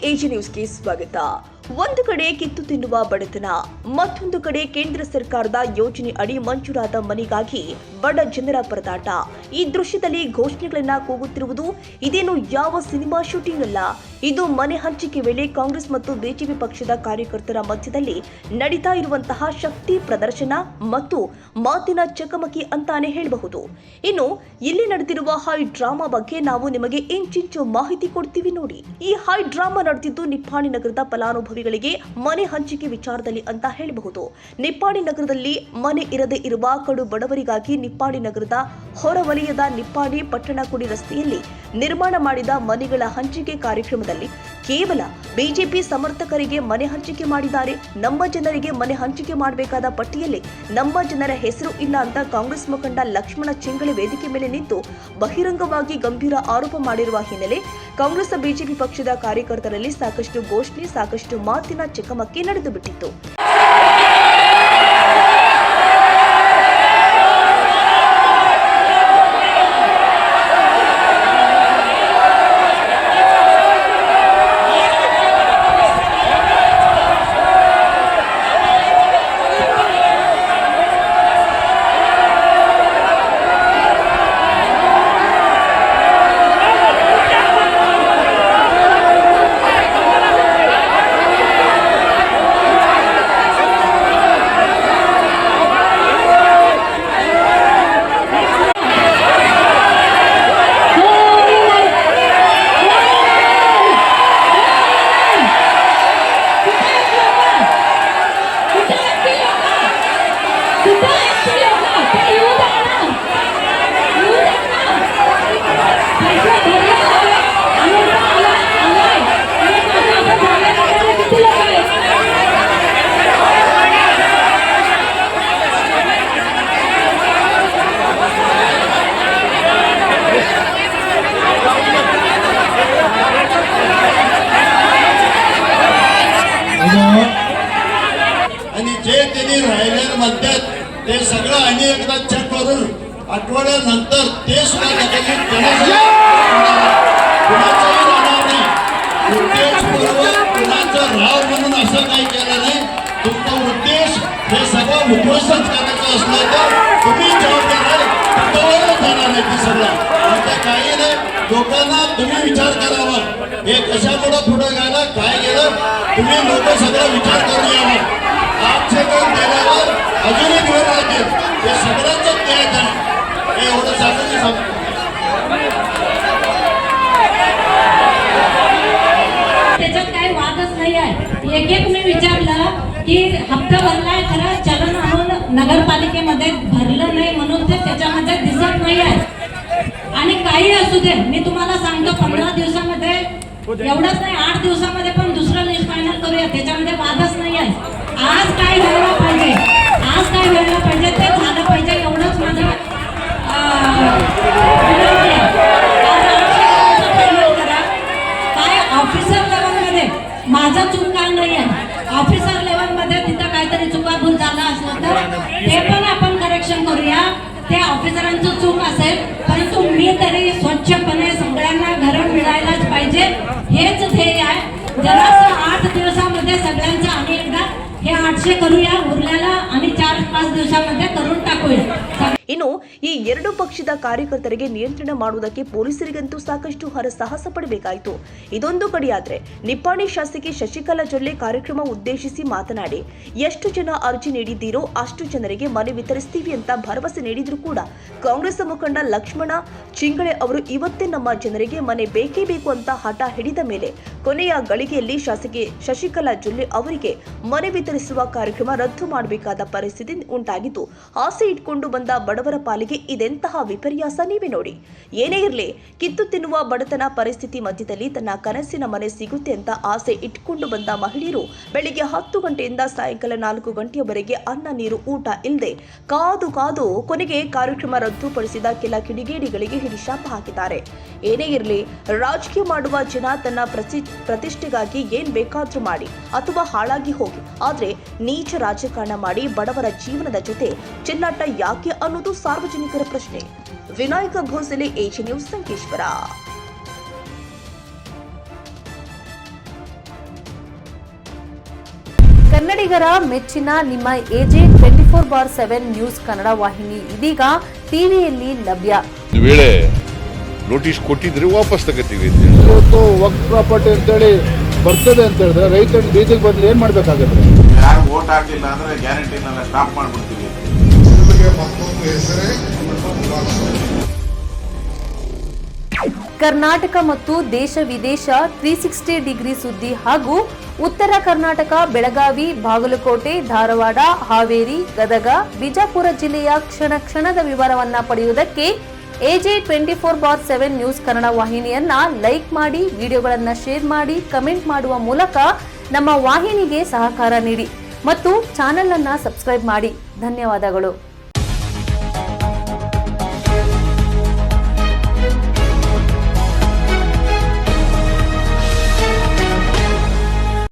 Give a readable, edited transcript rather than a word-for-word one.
AG ನ್ಯೂಸ್ಗೆ ಸ್ವಾಗತ. ಒಂದು ಕಡೆ ಕಿತ್ತು ತಿನ್ನುವ ಬಡತನ, ಮತ್ತೊಂದು ಕಡೆ ಕೇಂದ್ರ ಸರ್ಕಾರದ ಯೋಜನೆ ಅಡಿ ಮಂಜೂರಾದ ಮನೆಗಾಗಿ ಬಡ ಜನರ ಪರದಾಟ. ಈ ದೃಶ್ಯದಲ್ಲಿ ಘೋಷಣೆಗಳನ್ನ ಕೂಗುತ್ತಿರುವುದು ಇದೇನು ಯಾವ ಸಿನಿಮಾ ಶೂಟಿಂಗ್ ಅಲ್ಲ. ಇದು ಮನೆ ಹಂಚಿಕೆ ವೇಳೆ ಕಾಂಗ್ರೆಸ್ ಮತ್ತು ಬಿಜೆಪಿ ಪಕ್ಷದ ಕಾರ್ಯಕರ್ತರ ಮಧ್ಯದಲ್ಲಿ ನಡೀತಾ ಇರುವಂತಹ ಶಕ್ತಿ ಪ್ರದರ್ಶನ ಮತ್ತು ಮಾತಿನ ಚಕಮಕಿ ಅಂತಾನೆ ಹೇಳಬಹುದು. ಇನ್ನು ಇಲ್ಲಿ ನಡೆದಿರುವ ಹೈ ಡ್ರಾಮಾ ಬಗ್ಗೆ ನಾವು ನಿಮಗೆ ಇಂಚಿಂಚು ಮಾಹಿತಿ ಕೊಡ್ತೀವಿ ನೋಡಿ. ಈ ಹೈ ಡ್ರಾಮಾ ನಡೆದಿದ್ದು ನಿಪ್ಪಾಣಿ ನಗರದ ಫಲಾನುಭವಿಗಳಿಗೆ ಮನೆ ಹಂಚಿಕೆ ವಿಚಾರದಲ್ಲಿ ಅಂತ ಹೇಳಬಹುದು. ನಿಪ್ಪಾಣಿ ನಗರದಲ್ಲಿ ಮನೆ ಇರದೇ ಇರುವ ಕಡು ಬಡವರಿಗಾಗಿ ನಿಪ್ಪಾಣಿ ನಗರದ ಹೊರವಲಯದ ನಿಪ್ಪಾಣಿ ಪಟ್ಟಣಕುಡಿ ರಸ್ತೆಯಲ್ಲಿ ನಿರ್ಮಾಣ ಮಾಡಿದ ಮನೆಗಳ ಹಂಚಿಕೆ ಕಾರ್ಯಕ್ರಮದಲ್ಲಿ ಕೇವಲ ಬಿಜೆಪಿ ಸಮರ್ಥಕರಿಗೆ ಮನೆ ಹಂಚಿಕೆ ಮಾಡಿದ್ದಾರೆ. ನಮ್ಮ ಜನರಿಗೆ ಮನೆ ಹಂಚಿಕೆ ಮಾಡಬೇಕಾದ ಪಟ್ಟಿಯಲ್ಲಿ ನಮ್ಮ ಜನರ ಹೆಸರು ಇಲ್ಲ ಅಂತ ಕಾಂಗ್ರೆಸ್ ಮುಖಂಡ ಲಕ್ಷ್ಮಣ ಚಿಂಗಳೆ ವೇದಿಕೆ ಮೇಲೆ ನಿಂತು ಬಹಿರಂಗವಾಗಿ ಗಂಭೀರ ಆರೋಪ ಮಾಡಿರುವ ಹಿನ್ನೆಲೆ ಕಾಂಗ್ರೆಸ್ ಬಿಜೆಪಿ ಪಕ್ಷದ ಕಾರ್ಯಕರ್ತರಲ್ಲಿ ಸಾಕಷ್ಟು ಘೋಷಣೆ, ಸಾಕಷ್ಟು ಮಾತಿನ ಚಕಮಕಿ ನಡೆದು ಬಿಟ್ಟಿತ್ತು. आणि जे त्यांनी राहिलेलं म्हणतात ते सगळं आणि एकदा चेक करून आठवड्यानंतर ते सुद्धा कुणाचंही राहणार नाही. उद्देशपूर्वक कुणाचं राव म्हणून असं काही केलं नाही. तुमचा उद्देश हे सगळं उद्ध्वस्त करायचं असलं तर तुम्ही जबाबदार आहे, तुमच्यावरच जाणार नाही ती सगळं. आता काही नाही, लोकांना तुम्ही विचार करावा हे कशामुळे पुढे गेलं, काय गेलं, तुम्ही लोक सगळं विचार करून यावा. आक्षेपण दिल्यावर अजूनही घर राहतील, हे सगळ्यांच द्यायचं आहे. हे एवढं सांगून सांगतो. त्याच्यात काही वादच नाही आहे. एक मी विचारलं की हप्ता भरलाय खरं, चलन म्हणून नगरपालिकेमध्ये भरलं नाही म्हणून ते त्याच्यामध्ये दिसत नाही आहे. आणि काही असू दे, मी तुम्हाला सांगतो 15 दिवसामध्ये एवढंच नाही, 8 दिवसामध्ये पण दुसरं लिस्ट फायनल करूया, त्याच्यामध्ये वादच नाही आहे. आज काय व्हायला पाहिजे, आज काय व्हायला पाहिजे ते झालं पाहिजे, एवढंच माझं विनंती आहे. काय ऑफिसर लेवलमध्ये माझा चूक काय नाही आहे. ऑफिसर लेवलमध्ये तिथं काहीतरी चुकाभूल झाला असलं तर ते पण आपण करेक्शन करूया. ते ऑफिसरांचं चूक असेल, परंतु मी तरी स्वच्छपणे सगळ्यांना घर मिळायलाच पाहिजे हेच ध्येय आहे. जरासं 8 दिवसामध्ये सगळ्यांचं आणि एकदा हे 800 करूया, उरल्याला आणि 4-5 दिवसामध्ये करून टाकूया. ಇನ್ನು ಈ ಎರಡು ಪಕ್ಷದ ಕಾರ್ಯಕರ್ತರಿಗೆ ನಿಯಂತ್ರಣ ಮಾಡುವುದಕ್ಕೆ ಪೊಲೀಸರಿಗಂತೂ ಸಾಕಷ್ಟು ಹರಸಾಹಸ ಪಡಬೇಕಾಯಿತು. ಇದೊಂದು ಕಡೆಯಾದ್ರೆ ನಿಪ್ಪಾಣಿ ಶಾಸಕಿ ಶಶಿಕಲಾ ಜೊಲ್ಲೆ ಕಾರ್ಯಕ್ರಮ ಉದ್ದೇಶಿಸಿ ಮಾತನಾಡಿ, ಎಷ್ಟು ಜನ ಅರ್ಜಿ ನೀಡಿದ್ದೀರೋ ಅಷ್ಟು ಜನರಿಗೆ ಮನೆ ವಿತರಿಸ್ತೀವಿ ಅಂತ ಭರವಸೆ ನೀಡಿದ್ರು ಕೂಡ ಕಾಂಗ್ರೆಸ್ ಮುಖಂಡ ಲಕ್ಷ್ಮಣ ಚಿಂಗಳೆ ಅವರು ಇವತ್ತೇ ನಮ್ಮ ಜನರಿಗೆ ಮನೆ ಬೇಕೇ ಬೇಕು ಅಂತ ಹಠ ಹಿಡಿದ ಮೇಲೆ ಕೊನೆಯ ಗಳಿಗೆಯಲ್ಲಿ ಶಾಸಕಿ ಶಶಿಕಲಾ ಜೊಲ್ಲೆ ಅವರಿಗೆ ಮನೆ ವಿತರಿಸುವ ಕಾರ್ಯಕ್ರಮ ರದ್ದು ಮಾಡಬೇಕಾದ ಪರಿಸ್ಥಿತಿ ಉಂಟಾಗಿದ್ದು, ಆಸೆ ಇಟ್ಕೊಂಡು ಬಂದ ಬಡವರ ಪಾಲಿಗೆ ಇದೆಂತಹ ವಿಪರ್ಯಾಸ ನೀವೇ ನೋಡಿ. ಏನೇ ಇರಲಿ, ಕಿತ್ತು ತಿನ್ನುವ ಬಡತನ ಪರಿಸ್ಥಿತಿ ಮಧ್ಯದಲ್ಲಿ ತನ್ನ ಕನಸಿನ ಮನೆ ಸಿಗುತ್ತೆ ಅಂತ ಆಸೆ ಇಟ್ಕೊಂಡು ಬಂದ ಮಹಿಳೆಯರು ಬೆಳಿಗ್ಗೆ 10 ಗಂಟೆಯಿಂದ ಸಾಯಂಕಾಲ 4 ಗಂಟೆಯವರೆಗೆ ಅನ್ನ ನೀರು ಊಟ ಇಲ್ಲದೆ ಕಾದು ಕಾದು ಕೊನೆಗೆ ಕಾರ್ಯಕ್ರಮ ರದ್ದುಪಡಿಸಿದ ಕೆಲ ಕಿಡಿಗೇಡಿಗಳಿಗೆ ಹಿಡಿಶಾಪ ಹಾಕಿದ್ದಾರೆ. ಏನೇ ಇರಲಿ, ರಾಜಕೀಯ ಮಾಡುವ ಜನ ತನ್ನ ಪ್ರತಿಷ್ಠೆಗಾಗಿ ಏನ್ ಬೇಕಾದ್ರೂ ಮಾಡಿ ಅಥವಾ ಹಾಳಾಗಿ ಹೋಗಿ, ಆದ್ರೆ ನೀಚ ರಾಜಕಾರಣ ಮಾಡಿ ಬಡವರ ಜೀವನದ ಜೊತೆ ಚೆಲ್ಲಾಟ ಯಾಕೆ ಅನ್ನೋದು ಸಾರ್ವಜನಿಕರ ಪ್ರಶ್ನೆ. Vinayak Bhosale, AG news, Sankeshwar. ಕನ್ನಡಿಗರ ಮೆಚ್ಚಿನ ನಿಮ್ಮ ಎಜೆ 24/7 ನ್ಯೂಸ್ ಕನ್ನಡ ವಾಹಿನಿ ಇದೀಗ ಟಿವಿಯಲ್ಲಿ ಲಭ್ಯ. ಒಂದು ವೇಳೆ ನೋಟಿಸ್ ಕೊಟ್ಟಿದ್ರೆ ವಾಪಸ್ ತಗೋತೀವಿ. ಇವತ್ತು ವಕ್ಫ್ ಪ್ರಾಪರ್ಟಿ ಅಂತೇಳಿ ಬರ್ತದೆ ಅಂತ ಹೇಳಿದ್ರೆ ರೈತರು ಬೀದಿಗೆ ಬದಲು ಏನ್ ಮಾಡ್ಬೇಕಾಗತ್ತೆ? ಯಾರು ವೋಟ್ ಹಾಕಿಲ್ಲ ಅಂದ್ರೆ ಗ್ಯಾರಂಟಿನೆಲ್ಲ ಸ್ಟಾಪ್ ಮಾಡ್ಬಿಡ್ತೀವಿ. ಕರ್ನಾಟಕ ಮತ್ತು ದೇಶ ವಿದೇಶ 360 ಡಿಗ್ರಿ ಸುದ್ದಿ ಹಾಗೂ ಉತ್ತರ ಕರ್ನಾಟಕ ಬೆಳಗಾವಿ, ಬಾಗಲಕೋಟೆ, ಧಾರವಾಡ, ಹಾವೇರಿ, ಗದಗ, ಬಿಜಾಪುರ ಜಿಲ್ಲೆಯ ಕ್ಷಣ ಕ್ಷಣದ ವಿವರವನ್ನ ಪಡೆಯುವುದಕ್ಕೆ ಎಜೆ 24/7 ನ್ಯೂಸ್ ಕನ್ನಡ ವಾಹಿನಿಯನ್ನ ಲೈಕ್ ಮಾಡಿ, ವಿಡಿಯೋಗಳನ್ನ ಶೇರ್ ಮಾಡಿ, ಕಮೆಂಟ್ ಮಾಡುವ ಮೂಲಕ ನಮ್ಮ ವಾಹಿನಿಗೆ ಸಹಕಾರ ನೀಡಿ ಮತ್ತು ಚಾನೆಲ್ ಅನ್ನ ಸಬ್ಸ್ಕ್ರೈಬ್ ಮಾಡಿ. ಧನ್ಯವಾದಗಳು.